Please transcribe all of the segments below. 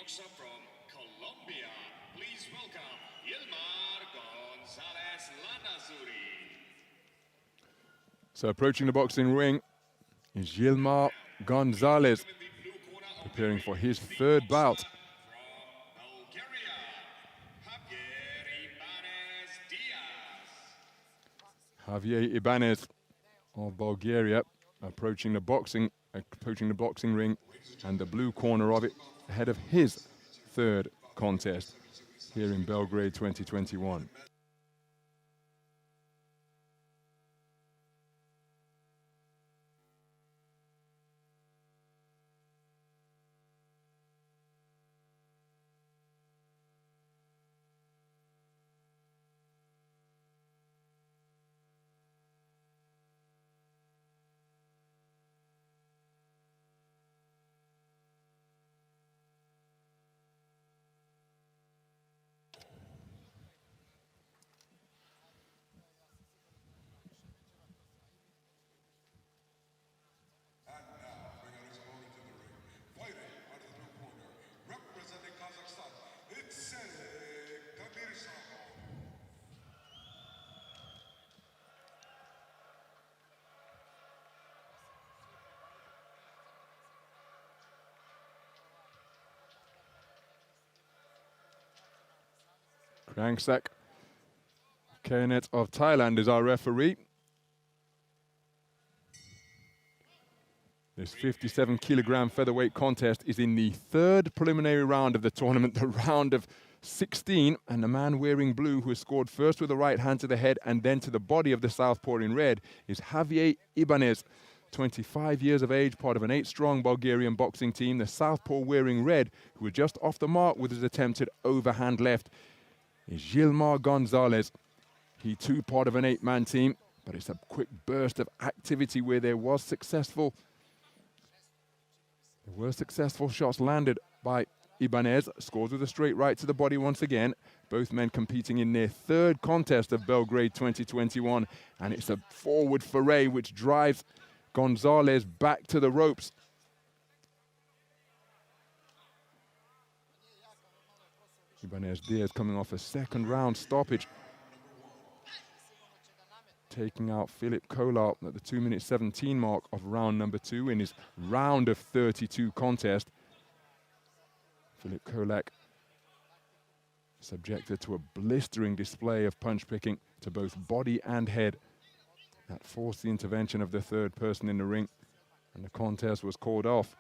boxer from Colombia. Please welcome Yilmar Gonzalez Landazuri. So approaching the boxing ring is Yilmar Gonzalez, preparing for his third bout. From Bulgaria, Javier Diaz. Javier Ibanez of Bulgaria approaching the boxing ring and the blue corner of it ahead of his third contest here in Belgrade 2021. Krangsak Kayanet of Thailand is our referee. This 57-kilogram featherweight contest is in the third preliminary round of the tournament, the round of 16, and the man wearing blue who has scored first with the right hand to the head and then to the body of the southpaw in red is Javier Ibanez, 25 years of age, part of an 8-strong Bulgarian boxing team. The southpaw wearing red, who was just off the mark with his attempted overhand left, is Yilmar Gonzalez. He too part of an 8-man team, but it's a quick burst of activity where there were successful shots landed by Ibanez. Scores with a straight right to the body once again. Both men competing in their third contest of Belgrade 2021, and it's a forward foray which drives Gonzalez back to the ropes. Ibanez Diaz coming off a second round stoppage, taking out Filip Kolak at the 2:17 mark of round number 2 in his round of 32 contest. Filip Kolak subjected to a blistering display of punch picking to both body and head. That forced the intervention of the third person in the ring, and the contest was called off.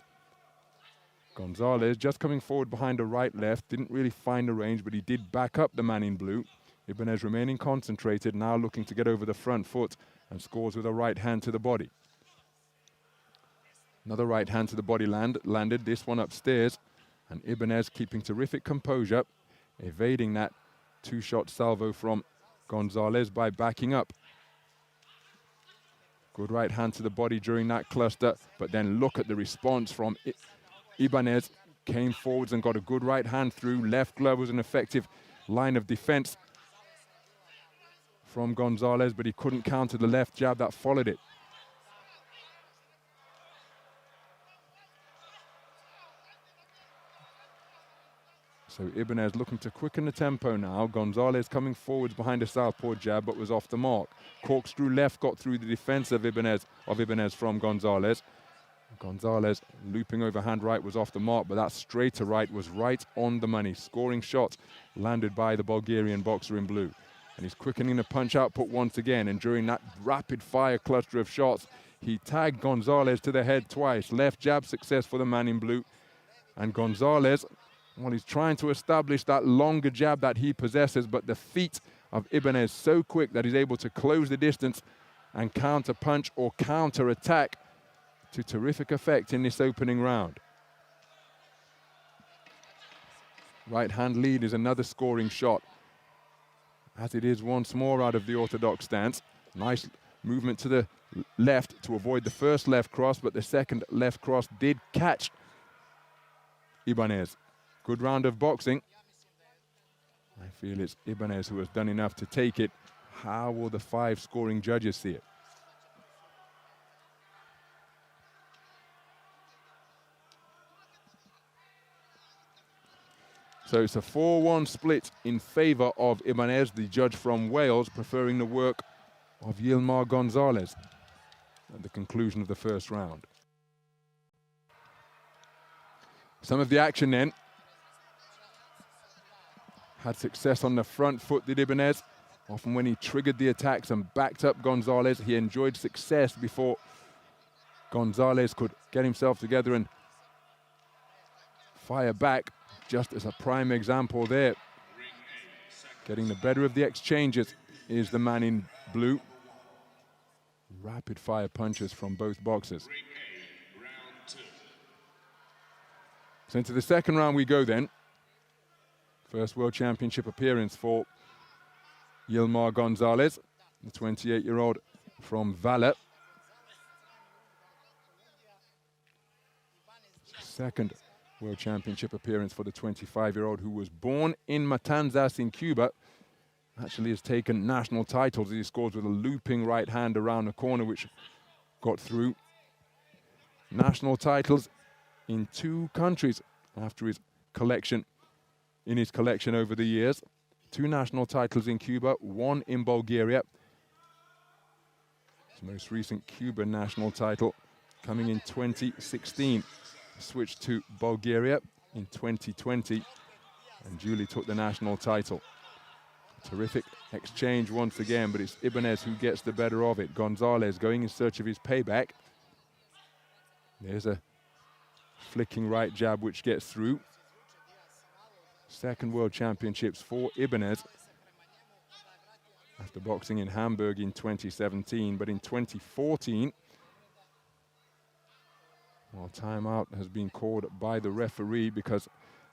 Gonzalez just coming forward behind a right-left, didn't really find the range, but he did back up the man in blue. Ibanez remaining concentrated, now looking to get over the front foot, and scores with a right hand to the body. Another right hand to the body landed, this one upstairs, and Ibanez keeping terrific composure, evading that 2-shot salvo from Gonzalez by backing up. Good right hand to the body during that cluster, but then look at the response from Ibanez. Came forwards and got a good right hand through. Left glove was an effective line of defense from Gonzalez, but he couldn't counter the left jab that followed it. So Ibanez looking to quicken the tempo now. Gonzalez coming forwards behind a southpaw jab, but was off the mark. Corkscrew left got through the defense of Ibanez from Gonzalez. Gonzalez looping overhand right was off the mark, but that straighter right was right on the money. Scoring shots landed by the Bulgarian boxer in blue. And he's quickening the punch output once again, and during that rapid fire cluster of shots, he tagged Gonzalez to the head twice. Left jab success for the man in blue. And Gonzalez, well, he's trying to establish that longer jab that he possesses, but the feet of Ibanez so quick that he's able to close the distance and counter punch or counter attack to terrific effect in this opening round. Right hand lead is another scoring shot, as it is once more out of the orthodox stance. Nice movement to the left to avoid the first left cross, but the second left cross did catch Ibanez. Good round of boxing. I feel it's Ibanez who has done enough to take it. How will the 5 scoring judges see it? So it's a 4-1 split in favor of Ibanez, the judge from Wales, preferring the work of Yilmar Gonzalez at the conclusion of the first round. Some of the action then. Had success on the front foot, did Ibanez. Often when he triggered the attacks and backed up Gonzalez, he enjoyed success before Gonzalez could get himself together and fire back. Just as a prime example there. Getting the better of the exchanges is the man in blue. Rapid fire punches from both boxers. So into the second round we go then. First World Championship appearance for Yilmar Gonzalez, the 28-year-old from Valor. Second World Championship appearance for the 25-year-old who was born in Matanzas in Cuba. Actually has taken national titles. He scores with a looping right hand around the corner, which got through. National titles in 2 countries after his collection, over the years. 2 national titles in Cuba, 1 in Bulgaria. His most recent Cuban national title coming in 2016. Switched to Bulgaria in 2020 and duly took the national title. Terrific exchange once again, but it's Ibanez who gets the better of it. Gonzalez going in search of his payback. There's a flicking right jab which gets through. Second World Championships for Ibanez after boxing in Hamburg in 2017, but in 2014, well, timeout has been called by the referee because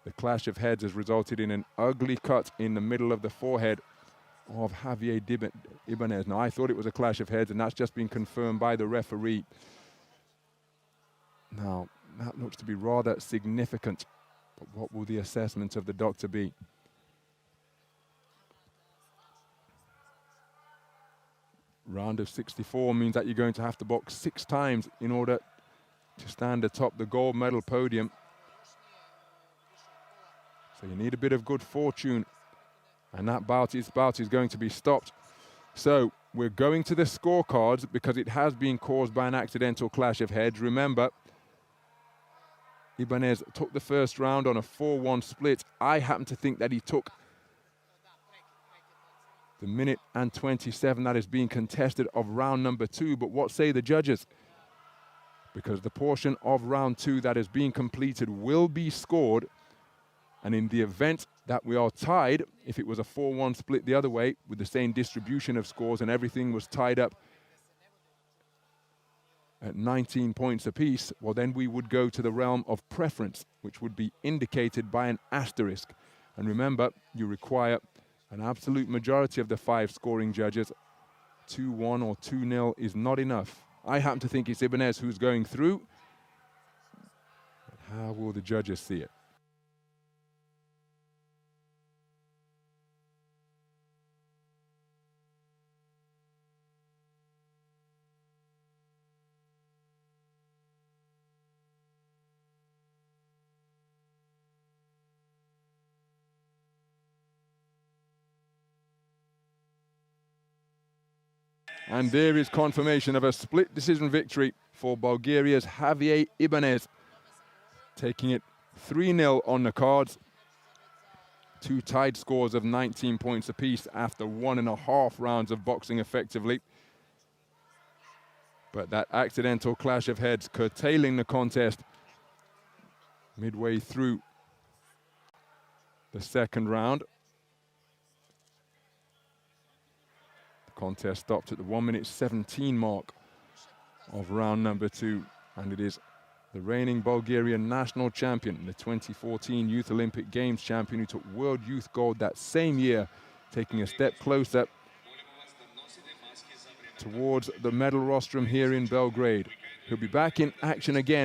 the clash of heads has resulted in an ugly cut in the middle of the forehead of Javier Ibanez. Now, I thought it was a clash of heads, and that's just been confirmed by the referee. Now, that looks to be rather significant, but what will the assessment of the doctor be? Round of 64 means that you're going to have to box 6 times in order to stand atop the gold medal podium. So you need a bit of good fortune, and that bout is going to be stopped. So we're going to the scorecards because it has been caused by an accidental clash of heads. Remember, Ibanez took the first round on a 4-1 split. I happen to think that he took the minute and 27 that is being contested of round number 2. But what say the judges? Because the portion of round 2 that is being completed will be scored. And in the event that we are tied, if it was a 4-1 split the other way with the same distribution of scores and everything was tied up at 19 points apiece, well, then we would go to the realm of preference, which would be indicated by an asterisk. And remember, you require an absolute majority of the 5 scoring judges. 2-1 or 2-0 is not enough. I happen to think it's Ibanez who's going through. But how will the judges see it? And there is confirmation of a split decision victory for Bulgaria's Javier Ibanez, taking it 3-0 on the cards. 2 tied scores of 19 points apiece after 1.5 rounds of boxing effectively. But that accidental clash of heads curtailing the contest midway through the second round. Contest stopped at the 1:17 mark of round number 2, and it is the reigning Bulgarian national champion, the 2014 Youth Olympic Games champion who took World Youth Gold that same year, taking a step closer towards the medal rostrum here in Belgrade. He'll be back in action again